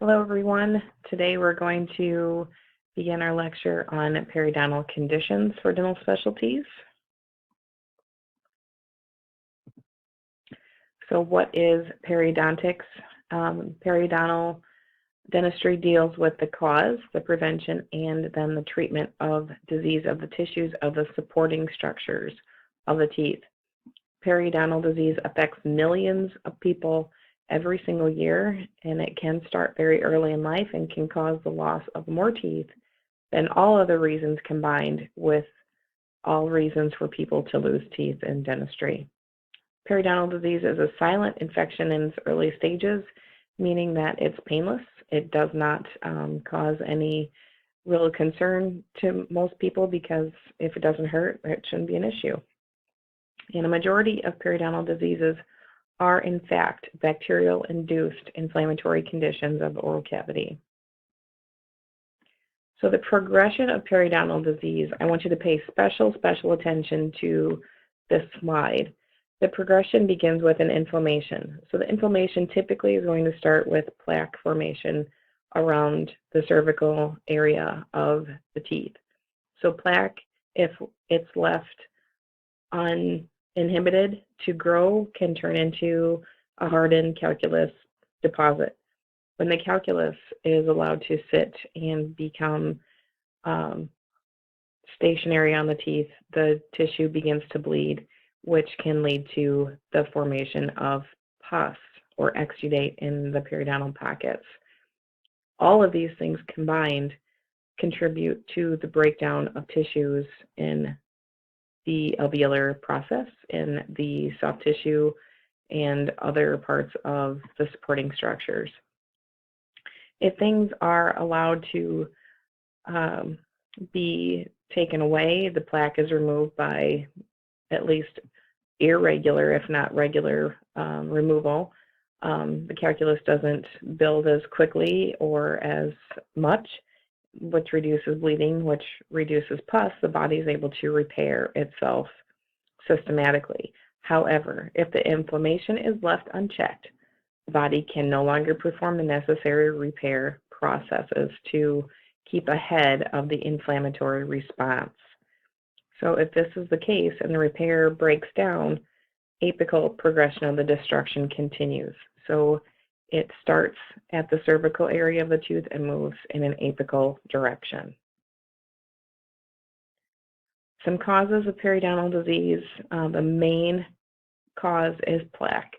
Hello, everyone. Today we're going to begin our lecture on periodontal conditions for dental specialties. So what is periodontics? Periodontal dentistry deals with the cause, the prevention, and then the treatment of disease of the tissues of the supporting structures of the teeth. Periodontal disease affects millions of people every single year, and it can start very early in life and can cause the loss of more teeth than all other reasons combined with all reasons for people to lose teeth in dentistry. Periodontal disease is a silent infection in its early stages, meaning that it's painless. It does not cause any real concern to most people because if it doesn't hurt, it shouldn't be an issue. And a majority of periodontal diseases are in fact bacterial-induced inflammatory conditions of the oral cavity. So the progression of periodontal disease, I want you to pay special attention to this slide. The progression begins with an inflammation. So the inflammation typically is going to start with plaque formation around the cervical area of the teeth. So plaque, if it's left uninhibited to grow, can turn into a hardened calculus deposit. When the calculus is allowed to sit and become stationary on the teeth, the tissue begins to bleed, which can lead to the formation of pus or exudate in the periodontal pockets. All of these things combined contribute to the breakdown of tissues in the alveolar process, in the soft tissue, and other parts of the supporting structures. If things are allowed to be taken away, the plaque is removed by at least irregular, if not regular, removal. The calculus doesn't build as quickly or as much, which reduces bleeding, which reduces pus. The body is able to repair itself systematically. However, if the inflammation is left unchecked, the body can no longer perform the necessary repair processes to keep ahead of the inflammatory response. So if this is the case and the repair breaks down, apical progression of the destruction continues. So it starts at the cervical area of the tooth and moves in an apical direction. Some causes of periodontal disease. The main cause is plaque.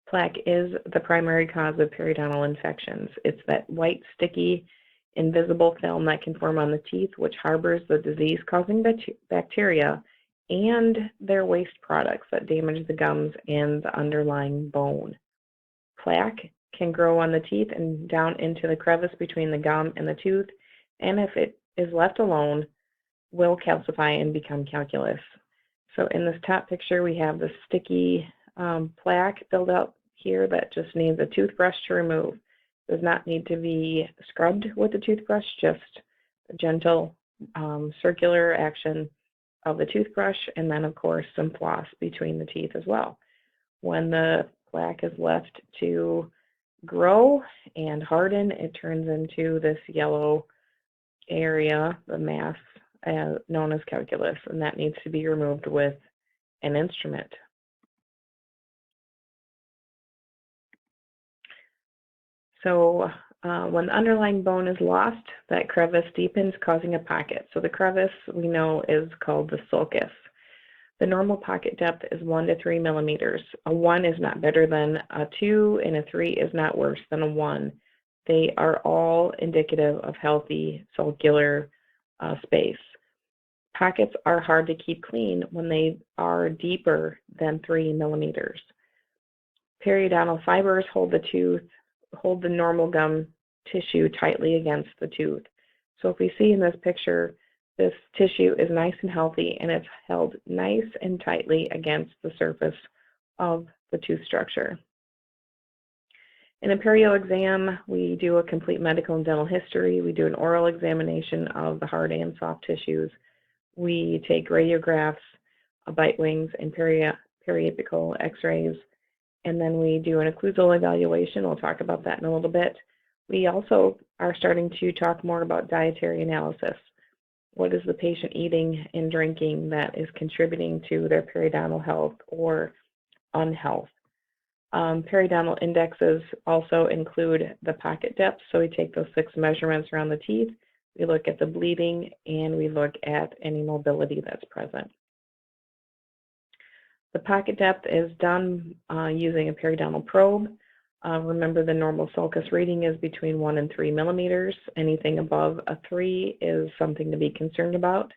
Plaque is the primary cause of periodontal infections. It's that white, sticky, invisible film that can form on the teeth, which harbors the disease-causing bacteria and their waste products that damage the gums and the underlying bone. Plaque can grow on the teeth and down into the crevice between the gum and the tooth, and if it is left alone, will calcify and become calculus. So in this top picture, we have the sticky plaque built up here that just needs a toothbrush to remove. Does not need to be scrubbed with the toothbrush, just a gentle circular action of the toothbrush, and then of course some floss between the teeth as well. When the plaque is left to grow and harden, it turns into this yellow area, the mass known as calculus, and that needs to be removed with an instrument. So when the underlying bone is lost, that crevice deepens, causing a pocket. So the crevice we know is called the sulcus. The normal pocket depth is 1 to 3 millimeters. A 1 is not better than a 2, and a 3 is not worse than a 1. They are all indicative of healthy sulcular space. Pockets are hard to keep clean when they are deeper than 3 millimeters. Periodontal fibers hold the normal gum tissue tightly against the tooth. So if we see in this picture, this tissue is nice and healthy, and it's held nice and tightly against the surface of the tooth structure. In a perio exam, we do a complete medical and dental history. We do an oral examination of the hard and soft tissues. We take radiographs, bite wings, and periapical x-rays, and then we do an occlusal evaluation. We'll talk about that in a little bit. We also are starting to talk more about dietary analysis. What is the patient eating and drinking that is contributing to their periodontal health or unhealth? Periodontal indexes also include the pocket depth, so we take those 6 measurements around the teeth, we look at the bleeding, and we look at any mobility that's present. The pocket depth is done using a periodontal probe. Remember, the normal sulcus reading is between 1 and 3 millimeters. Anything above a 3 is something to be concerned about.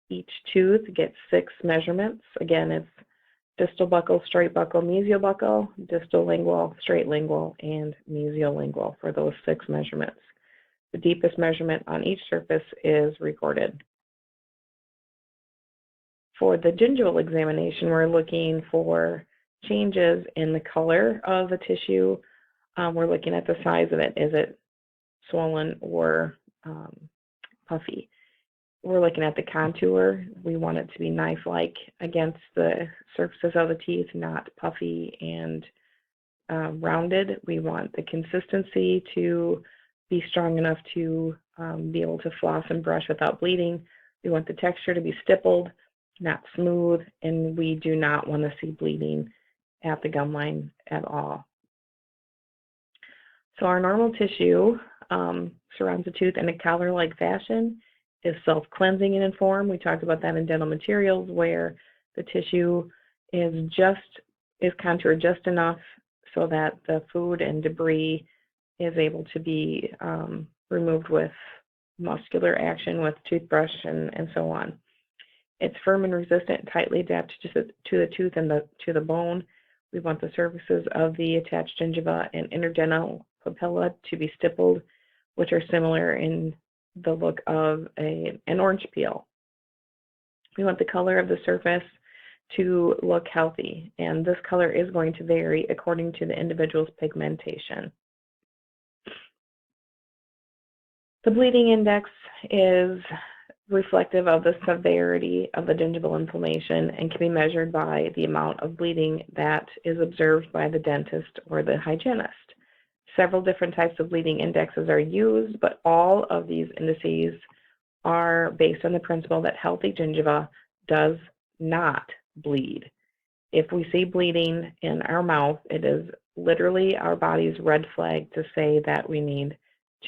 Each tooth gets 6 measurements. Again, it's distal buccal, straight buccal, mesial buccal, distal lingual, straight lingual, and mesial lingual for those 6 measurements. The deepest measurement on each surface is recorded. For the gingival examination, we're looking for changes in the color of the tissue. We're looking at the size of it. Is it swollen or puffy? We're looking at the contour. We want it to be knife-like against the surfaces of the teeth, not puffy and rounded. We want the consistency to be strong enough to be able to floss and brush without bleeding. We want the texture to be stippled, not smooth, and we do not want to see bleeding at the gum line at all. So our normal tissue surrounds the tooth in a collar-like fashion, is self-cleansing in form. We talked about that in dental materials, where the tissue is contoured just enough so that the food and debris is able to be removed with muscular action, with toothbrush and so on. It's firm and resistant, tightly adapted to the tooth and to the bone. We want the surfaces of the attached gingiva and interdental papilla to be stippled, which are similar in the look of an orange peel. We want the color of the surface to look healthy, and this color is going to vary according to the individual's pigmentation. The bleeding index is reflective of the severity of the gingival inflammation and can be measured by the amount of bleeding that is observed by the dentist or the hygienist. Several different types of bleeding indexes are used, but all of these indices are based on the principle that healthy gingiva does not bleed. If we see bleeding in our mouth, it is literally our body's red flag to say that we need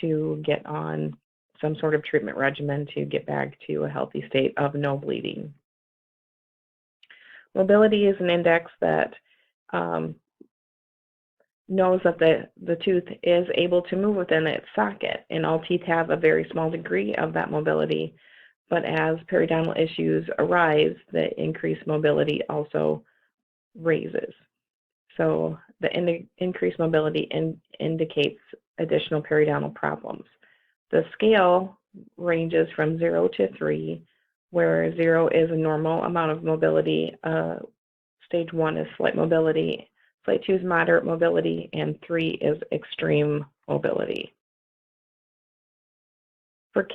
to get on some sort of treatment regimen to get back to a healthy state of no bleeding. Mobility is an index that knows that the tooth is able to move within its socket, and all teeth have a very small degree of that mobility. But as periodontal issues arise, the increased mobility also raises. So the increased mobility indicates additional periodontal problems. The scale ranges from 0 to 3, where 0 is a normal amount of mobility, stage 1 is slight mobility, stage 2 is moderate mobility, and 3 is extreme mobility. For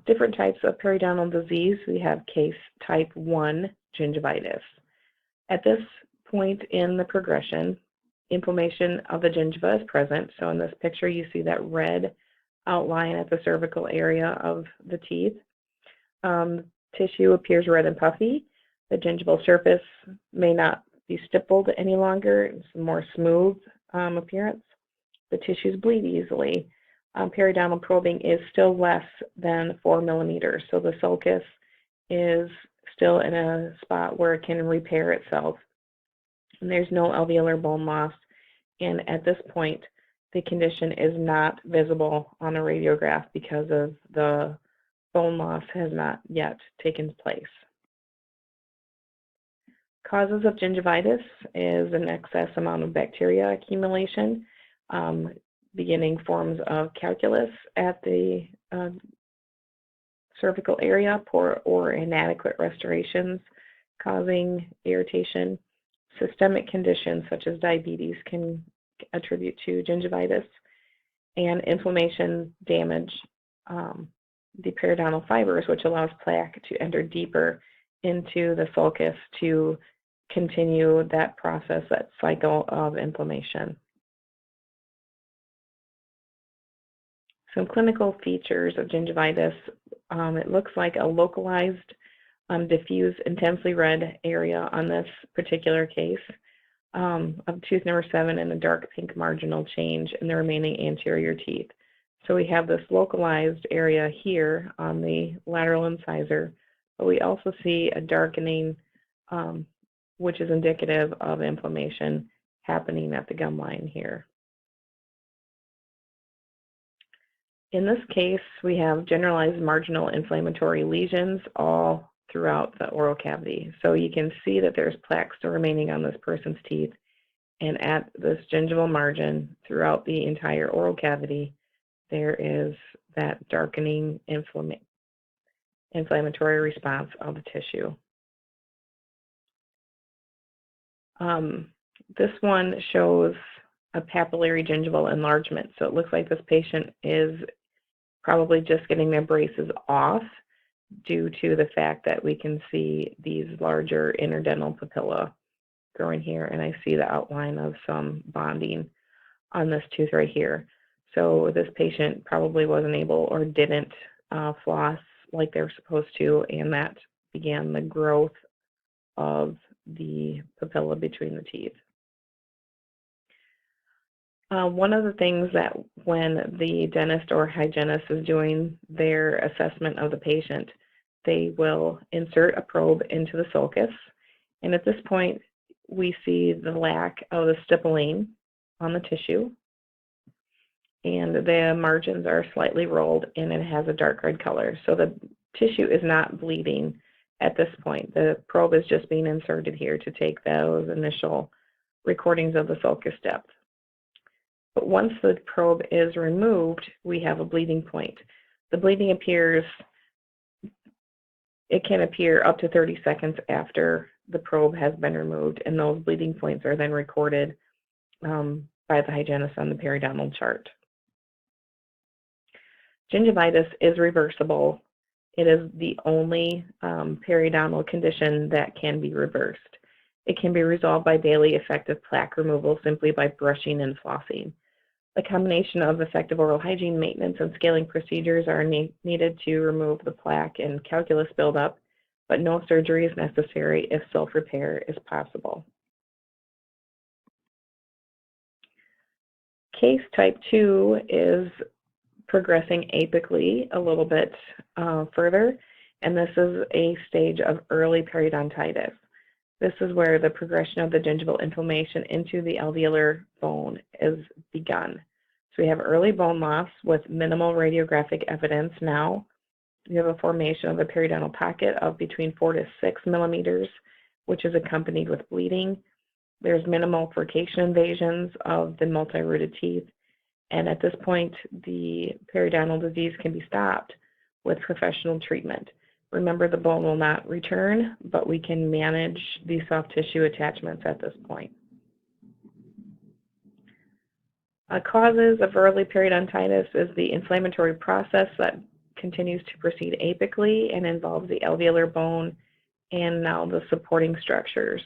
different types of periodontal disease, we have case type 1 gingivitis. At this point in the progression, inflammation of the gingiva is present. So in this picture, you see that red outline at the cervical area of the teeth. Tissue appears red and puffy. The gingival surface may not be stippled any longer. It's a more smooth appearance. The tissues bleed easily. Periodontal probing is still less than 4 millimeters, so the sulcus is still in a spot where it can repair itself. And there's no alveolar bone loss, and at this point, the condition is not visible on a radiograph because of the bone loss has not yet taken place. Causes of gingivitis is an excess amount of bacteria accumulation, beginning forms of calculus at the cervical area or inadequate restorations causing irritation. Systemic conditions such as diabetes can attribute to gingivitis, and inflammation damage the periodontal fibers, which allows plaque to enter deeper into the sulcus to continue that process, that cycle of inflammation. Some clinical features of gingivitis. It looks like a localized, diffuse, intensely red area on this particular case of tooth number 7 and a dark pink marginal change in the remaining anterior teeth. So we have this localized area here on the lateral incisor, but we also see a darkening, which is indicative of inflammation happening at the gum line here. In this case, we have generalized marginal inflammatory lesions all throughout the oral cavity. So you can see that there's plaque still remaining on this person's teeth, and at this gingival margin throughout the entire oral cavity, there is that darkening inflammatory response of the tissue. This one shows a papillary gingival enlargement. So it looks like this patient is probably just getting their braces off due to the fact that we can see these larger interdental papilla growing here, and I see the outline of some bonding on this tooth right here. So this patient probably wasn't able or didn't floss like they were supposed to, and that began the growth of the papilla between the teeth. One of the things that when the dentist or hygienist is doing their assessment of the patient, they will insert a probe into the sulcus, and at this point we see the lack of the stippling on the tissue, and the margins are slightly rolled and it has a dark red color. So the tissue is not bleeding at this point. The probe is just being inserted here to take those initial recordings of the sulcus depth. But once the probe is removed, we have a bleeding point. The bleeding appears, it can appear up to 30 seconds after the probe has been removed, and those bleeding points are then recorded by the hygienist on the periodontal chart. Gingivitis is reversible. It is the only periodontal condition that can be reversed. It can be resolved by daily effective plaque removal simply by brushing and flossing. The combination of effective oral hygiene, maintenance, and scaling procedures are needed to remove the plaque and calculus buildup, but no surgery is necessary if self-repair is possible. Case type 2 is progressing apically a little bit further, and this is a stage of early periodontitis. This is where the progression of the gingival inflammation into the alveolar bone is begun. So we have early bone loss with minimal radiographic evidence now. We have a formation of a periodontal pocket of between 4 to 6 millimeters, which is accompanied with bleeding. There's minimal furcation invasions of the multi-rooted teeth, and at this point, the periodontal disease can be stopped with professional treatment. Remember, the bone will not return, but we can manage the soft tissue attachments at this point. Causes of early periodontitis is the inflammatory process that continues to proceed apically and involves the alveolar bone and now the supporting structures.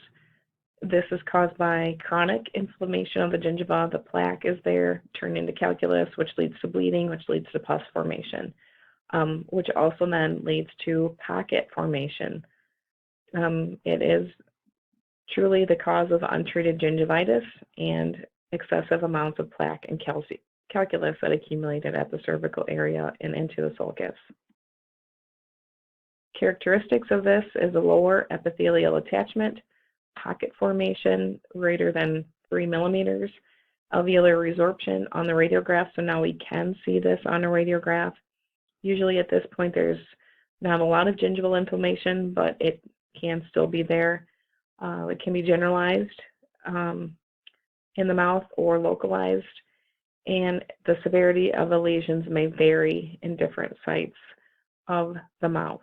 This is caused by chronic inflammation of the gingiva. The plaque is there, turned into calculus, which leads to bleeding, which leads to pus formation. Which also then leads to pocket formation. It is truly the cause of untreated gingivitis and excessive amounts of plaque and calculus that accumulated at the cervical area and into the sulcus. Characteristics of this is a lower epithelial attachment, pocket formation greater than 3 millimeters, alveolar resorption on the radiograph, so now we can see this on a radiograph. Usually at this point there's not a lot of gingival inflammation, but it can still be there. It can be generalized in the mouth or localized, and the severity of the lesions may vary in different sites of the mouth.